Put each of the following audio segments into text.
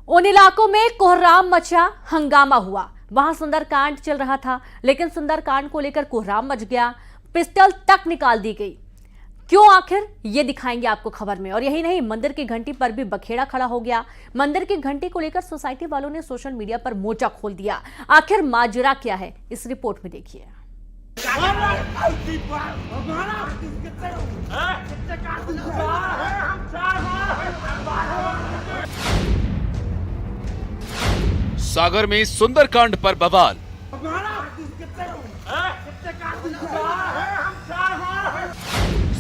उन इलाकों में कोहराम मचा, हंगामा हुआ। वहां सुंदरकांड चल रहा था, लेकिन सुंदरकांड को लेकर कोहराम मच गया, पिस्टल तक निकाल दी गई। क्यों, आखिर ये दिखाएंगे आपको खबर में। और यही नहीं, मंदिर की घंटी पर भी बखेड़ा खड़ा हो गया। मंदिर की घंटी को लेकर सोसाइटी वालों ने सोशल मीडिया पर मोर्चा खोल दिया। आखिर माजरा क्या है, इस रिपोर्ट में देखिए। सागर में सुंदरकांड पर बवाल।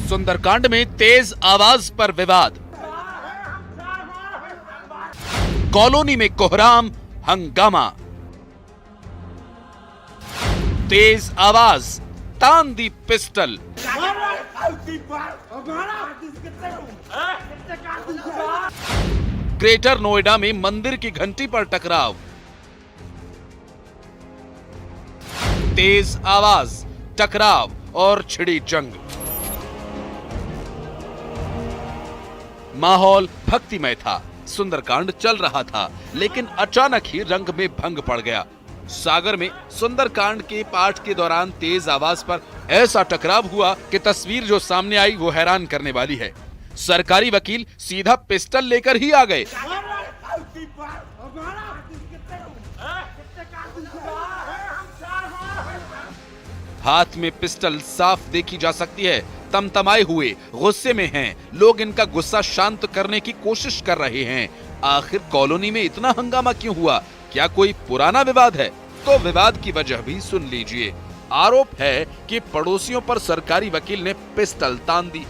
सुंदरकांड में तेज आवाज पर विवाद। कॉलोनी में कोहराम, हंगामा। तेज आवाज, तान दी पिस्टल। ग्रेटर नोएडा में मंदिर की घंटी पर टकराव। तेज आवाज, टकराव और छिड़ी जंग। माहौल भक्तिमय था, सुंदरकांड चल रहा था, लेकिन अचानक ही रंग में भंग पड़ गया। सागर में सुंदरकांड के पाठ के दौरान तेज आवाज पर ऐसा टकराव हुआ कि तस्वीर जो सामने आई वो हैरान करने वाली है। सरकारी वकील सीधा पिस्टल लेकर ही आ गए। हाथ में पिस्टल साफ देखी जा सकती है। तमतमाए हुए, गुस्से में हैं। लोग इनका गुस्सा शांत करने की कोशिश कर रहे हैं। आखिर कॉलोनी में इतना हंगामा क्यों हुआ? क्या कोई पुराना विवाद है? तो विवाद की वजह भी सुन लीजिए। आरोप है कि पड़ोसियों पर सरकारी वकील ने पिस्टल तान दी।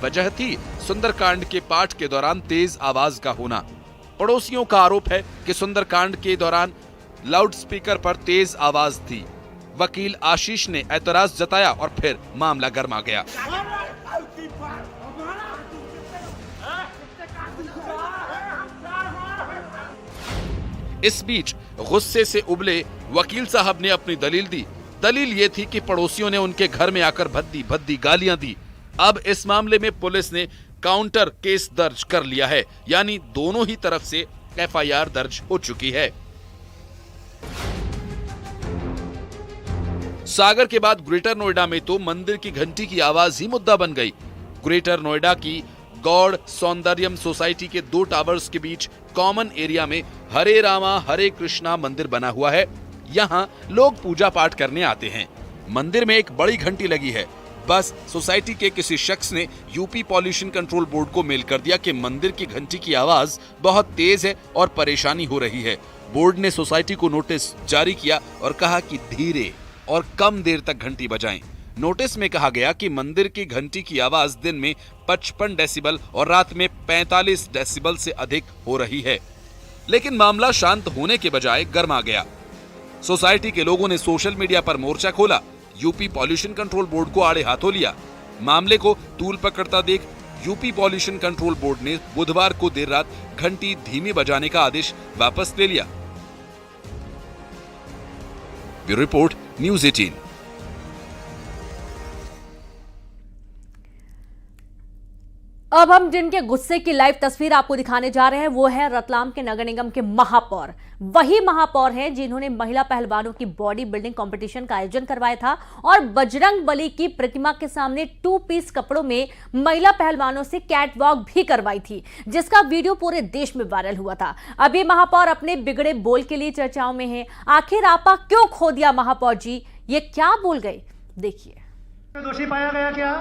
वजह थी सुंदरकांड के पाठ के दौरान तेज आवाज का होना। पड़ोसियों का आरोप है कि सुंदरकांड के दौरान लाउडस्पीकर पर तेज आवाज थी। वकील आशीष ने ऐतराज जताया और फिर मामला गर्मा गया। इस बीच गुस्से से उबले वकील साहब ने अपनी दलील दी। दलील ये थी कि पड़ोसियों ने उनके घर में आकर भद्दी भद्दी गालियां दी। अब इस मामले में पुलिस ने काउंटर केस दर्ज कर लिया है, यानी दोनों ही तरफ से एफआईआर दर्ज हो चुकी है। सागर के बाद ग्रेटर नोएडा में तो मंदिर की घंटी की आवाज ही मुद्दा बन गई। ग्रेटर नोएडा की गौड़ सौंदर्यम सोसाइटी के 2 टावर्स के बीच कॉमन एरिया में हरे रामा हरे कृष्णा मंदिर बना हुआ है। यहाँ लोग पूजा पाठ करने आते हैं। मंदिर में एक बड़ी घंटी लगी है। बस सोसाइटी के किसी शख्स ने यूपी पॉल्यूशन कंट्रोल बोर्ड को मेल कर दिया कि मंदिर की घंटी की आवाज बहुत तेज है और परेशानी हो रही है। बोर्ड ने सोसाइटी को नोटिस जारी किया और कहा कि धीरे और कम देर तक घंटी बजाएं। नोटिस में कहा गया कि मंदिर की घंटी की आवाज दिन में 55 डेसिबल और रात में 45 डेसिबल से अधिक हो रही है। लेकिन मामला शांत होने के बजाय गर्मा गया। सोसाइटी के लोगों ने सोशल मीडिया पर मोर्चा खोला, यूपी पॉल्यूशन कंट्रोल बोर्ड को आड़े हाथों लिया। मामले को तूल पकड़ता देख यूपी पॉल्यूशन कंट्रोल बोर्ड ने बुधवार को देर रात घंटी धीमी बजाने का आदेश वापस ले लिया। Bureau report, news 18। अब हम जिनके गुस्से की लाइव तस्वीर आपको दिखाने जा रहे हैं वो है रतलाम के नगर निगम के महापौर। वही महापौर हैं जिन्होंने महिला पहलवानों की बॉडी बिल्डिंग कंपटीशन का आयोजन करवाया था और बजरंग बली की प्रतिमा के सामने 2 पीस कपड़ों में महिला पहलवानों से कैट वॉक भी करवाई थी, जिसका वीडियो पूरे देश में वायरल हुआ था। अभी महापौर अपने बिगड़े बोल के लिए चर्चाओं में हैं। आखिर आपा क्यों खो दिया महापौर जी, ये क्या बोल गए, देखिए। दोषी पाया गया क्या?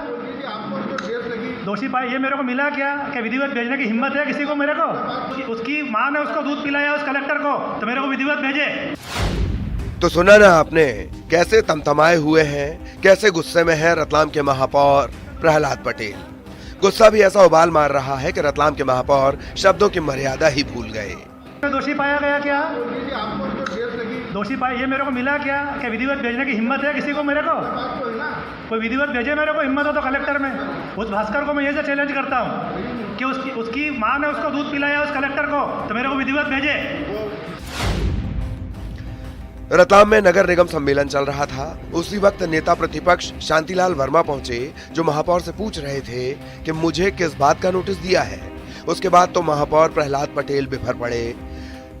दोषी पाया, ये मेरे को मिला क्या विधिवत भेजने की हिम्मत है किसी को? मेरे को उसकी माँ ने उसको दूध पिलाया उस कलेक्टर को, तो मेरे को विधिवत भेजे। तो सुना ना आपने कैसे तमतमाए हुए हैं, कैसे गुस्से में है रतलाम के महापौर प्रहलाद पटेल। गुस्सा भी ऐसा उबाल मार रहा है कि रतलाम के महापौर शब्दों की मर्यादा ही भूल गए। दोषी पाया गया क्या? दोषी पाया, ये मेरे को मिला क्या विधिवत भेजने की हिम्मत है किसी को? मेरे को कोई विधिवत भेजे, मेरे को हिम्मत हो तो कलेक्टर में उस भास्कर को मैं ये से चैलेंज करता हूँ कि उसकी माँ ने उसको दूध पिलाया उस कलेक्टर को, तो मेरे को विधिवत भेजे। रतलाम में नगर निगम सम्मेलन चल रहा था। उसी वक्त नेता प्रतिपक्ष शांतिलाल वर्मा पहुंचे, जो महापौर से पूछ रहे थे कि मुझे किस बात का नोटिस दिया है। उसके बाद तो महापौर प्रहलाद पटेल बिफर पड़े।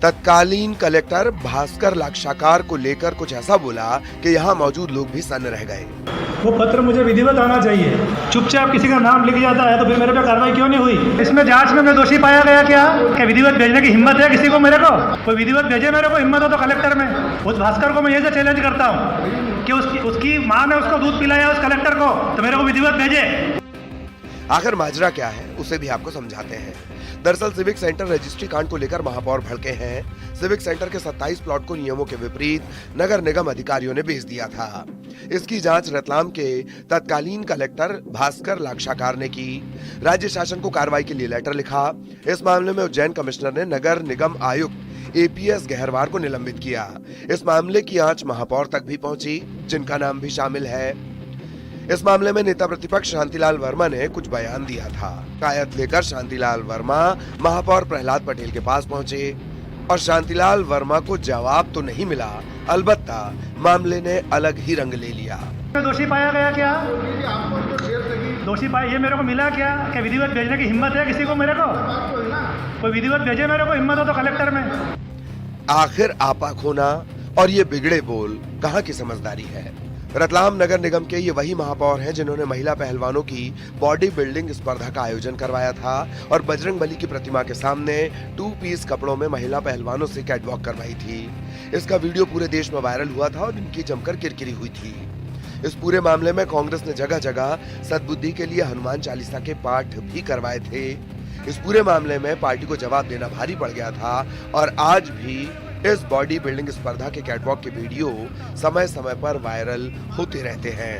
तत्कालीन कलेक्टर भास्कर लाक्षाकार को लेकर कुछ ऐसा बोला कि यहाँ मौजूद लोग भी सन्न रह गए। वो पत्र मुझे विधिवत आना चाहिए। चुपचाप किसी का नाम लिख जाता है तो फिर मेरे पे कार्रवाई क्यों नहीं हुई? इसमें जांच में मैं दोषी पाया गया क्या विधिवत भेजने की हिम्मत है किसी को? मेरे को कोई विधिवत भेजे, मेरे को हिम्मत हो तो कलेक्टर में उस भास्कर को मैं ये चैलेंज करता हूँ कि उसकी माँ ने उसको दूध पिलाया उस कलेक्टर को, तो मेरे को विधिवत भेजे। आखिर माजरा क्या है उसे भी आपको समझाते हैं। दरअसल सिविक सेंटर रजिस्ट्री कांड को लेकर महापौर भड़के हैं। सिविक सेंटर के 27 प्लॉट को नियमों के विपरीत नगर निगम अधिकारियों ने बेच दिया था। इसकी जांच रतलाम के तत्कालीन कलेक्टर भास्कर लाक्षाकार ने की। राज्य शासन को कार्रवाई के लिए लेटर लिखा। इस मामले में उज्जैन कमिश्नर ने नगर निगम आयुक्त APS गहरवार को निलंबित किया। इस मामले की आंच महापौर तक भी पहुंची, जिनका नाम भी शामिल है। इस मामले में नेता प्रतिपक्ष शांतिलाल वर्मा ने कुछ बयान दिया था। शिकायत लेकर शांतिलाल वर्मा महापौर प्रहलाद पटेल के पास पहुंचे और शांतिलाल वर्मा को जवाब तो नहीं मिला, अलबत्ता मामले ने अलग ही रंग ले लिया। दोषी पाया गया क्या? दोषी पाया, ये मेरे को मिला क्या विधिवत भेजने की हिम्मत है किसी को? मेरे को कोई विधिवत भेजे, मेरे को हिम्मत हो तो कलेक्टर में। आखिर आपा खोना और ये बिगड़े बोल कहाँ की समझदारी है? रतलाम नगर निगम के ये वही महापौर हैं जिन्होंने महिला पहलवानों की बॉडी बिल्डिंग स्पर्धा का आयोजन करवाया था और बजरंगबली की प्रतिमा के सामने 2 पीस कपड़ों में महिला पहलवानों से कैटवॉक करवाई थी। इसका वीडियो पूरे देश में वायरल हुआ था और इनकी जमकर किरकिरी हुई थी। इस पूरे मामले में कांग्रेस ने जगह जगह सद्बुद्धि के लिए हनुमान चालीसा के पाठ भी करवाए थे। इस पूरे मामले में पार्टी को जवाब देना भारी पड़ गया था और आज भी इस बॉडी बिल्डिंग स्पर्धा के कैटवॉक के वीडियो समय समय पर वायरल होते रहते हैं।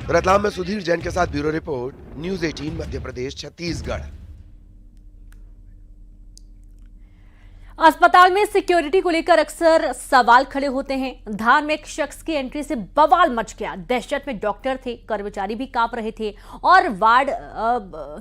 रतलाम में सुधीर जैन के साथ bureau report, news 18 Madhya Pradesh Chhattisgarh. अस्पताल में सिक्योरिटी को लेकर अक्सर सवाल खड़े होते हैं। धार में एक शख्स की एंट्री से बवाल मच गया। दहशत में डॉक्टर थे, कर्मचारी भी कांप रहे थे और वार्ड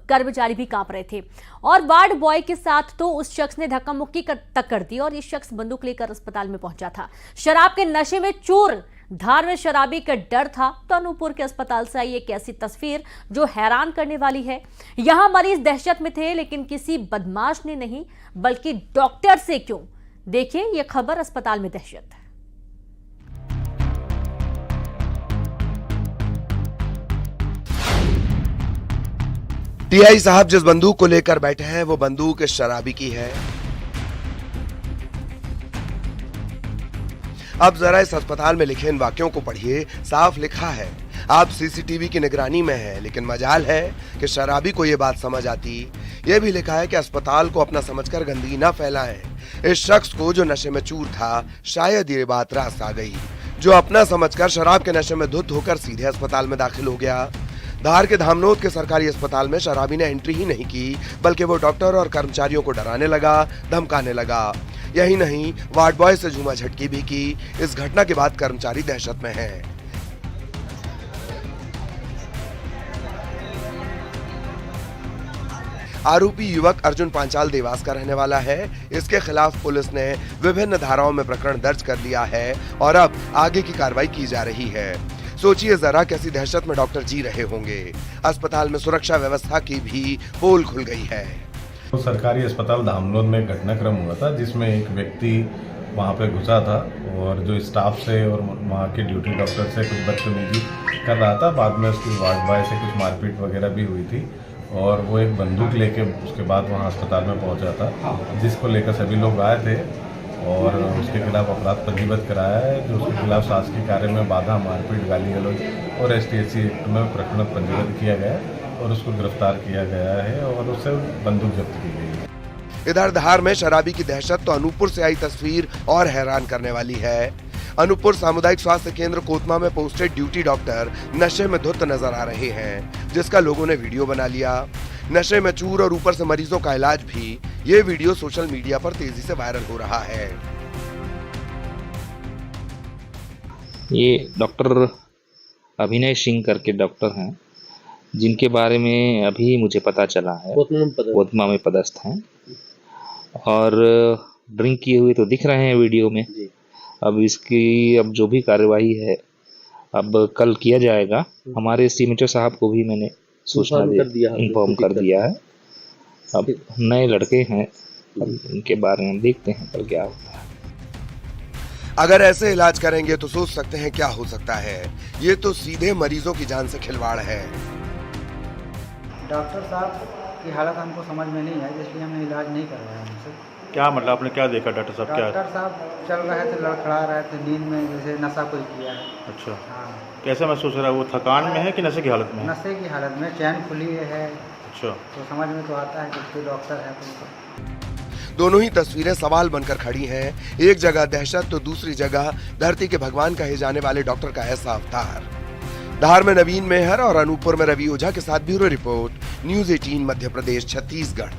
कर्मचारी भी कांप रहे थे और वार्ड बॉय के साथ तो उस शख्स ने धक्का मुक्की तक कर दी और ये शख्स बंदूक लेकर अस्पताल में पहुंचा था। शराब के नशे में चूर। धार में शराबी का डर था तो अनूपपुर के अस्पताल से आई एक ऐसी तस्वीर जो हैरान करने वाली है। यहां मरीज दहशत में थे लेकिन किसी बदमाश ने नहीं बल्कि डॉक्टर से क्यों। देखिए ये खबर, अस्पताल में दहशत। टीआई साहब जिस बंदूक को लेकर बैठे हैं वो बंदूक इस शराबी की है। अब जरा इस अस्पताल में लिखे इन वाक्यों को पढ़िए। साफ लिखा है, आप सीसीटीवी की निगरानी में हैं, लेकिन मजाल है कि शराबी को ये बात समझ आती। ये भी लिखा है कि अस्पताल को अपना समझकर गंदगी ना फैलाएं। इस शख्स को जो नशे में चूर था, शायद ये बात रास आ गई, जो अपना समझकर शराब के नशे में धुत होकर सीधे अस्पताल में दाखिल हो गया। धार के धामनोद के सरकारी अस्पताल में शराबी ने एंट्री ही नहीं की, बल्कि वो डॉक्टर और कर्मचारियों को डराने लगा, धमकाने लगा। यही नहीं, वार्ड बॉय से झूमा झटकी भी की। इस घटना के बाद कर्मचारी दहशत में हैं। आरोपी युवक अर्जुन पांचाल देवास का रहने वाला है। इसके खिलाफ पुलिस ने विभिन्न धाराओं में प्रकरण दर्ज कर लिया है और अब आगे की कार्रवाई की जा रही है। सोचिए जरा कैसी दहशत में डॉक्टर जी रहे होंगे। अस्पताल में सुरक्षा व्यवस्था की भी पोल खुल गई है। तो सरकारी अस्पताल धामनोद में घटनाक्रम हुआ था जिसमें एक व्यक्ति वहां पे घुसा था और जो स्टाफ से और वहां के ड्यूटी डॉक्टर से कुछ बदतमीजी कर रहा था। बाद में उसकी वार्ड बॉय से कुछ मारपीट वगैरह भी हुई थी और वो एक बंदूक लेके उसके बाद वहां अस्पताल में पहुंचा था, जिसको लेकर सभी लोग आए थे और उसके खिलाफ अपराध पंजीबद्ध कराया है, जो उसके खिलाफ शासकीय कार्य में बाधा, मारपीट, गाली गलौज और ST/SC एक्ट में प्रकरण पंजीबद्ध किया गया और उसको गिरफ्तार किया गया है और उससे बंदूक जब्त की गई है। इधर धार में शराबी की दहशत तो अनूपपुर से आई तस्वीर और हैरान करने वाली है। अनूपपुर सामुदायिक स्वास्थ्य केंद्र कोतमा में पोस्टेड ड्यूटी डॉक्टर नशे में धुत नजर आ रहे हैं, जिसका लोगों ने वीडियो बना लिया। नशे में चूर और ऊपर से मरीजों का इलाज भी। ये वीडियो सोशल मीडिया पर तेजी से वायरल हो रहा है। ये डॉक्टर अभिनय सिंह करके डॉक्टर हैं, जिनके बारे में अभी मुझे पता चला है। कोतमा में पदस्थ हैं और ड्रिंक किए हुए तो दिख रहे हैं वीडियो में। अब इसकी अब जो भी कार्रवाई है अब कल किया जाएगा। हमारे सीएमएचओ साहब को भी मैंने सूचना इन्फॉर्म कर दिया है। अब नए लड़के हैं अब उनके बारे में हम देखते हैं कल क्या होता है। अगर ऐसे इलाज करेंगे तो सोच सकते हैं क्या हो सकता है। ये तो सीधे मरीजों की जान से खिलवाड़ है। डॉक्टर साहब की हालत हमको समझ में नहीं आई, इसलिए हमने इलाज नहीं करवाया उनसे। क्या मतलब आपने क्या देखा डॉक्टर साहब? क्या डॉक्टर साहब चल रहे थे, लड़खड़ा रहे थे, नींद में जैसे नशा कोई किया है। अच्छा, हाँ, कैसा महसूस हो रहा है? वो थकान में है कि नशे की हालत में है? नशे की हालत में, चैन खुली है। अच्छा, तो समझ में तो आता है कि कोई डॉक्टर है तो। दोनों ही तस्वीरें सवाल बनकर खड़ी हैं। एक जगह दहशत तो दूसरी जगह धरती के भगवान कहे जाने वाले डॉक्टर का ऐसा अवतार। धार में नवीन मेहर और अनूपपुर में रवि ओझा के साथ bureau report, news 18 Madhya Pradesh Chhattisgarh.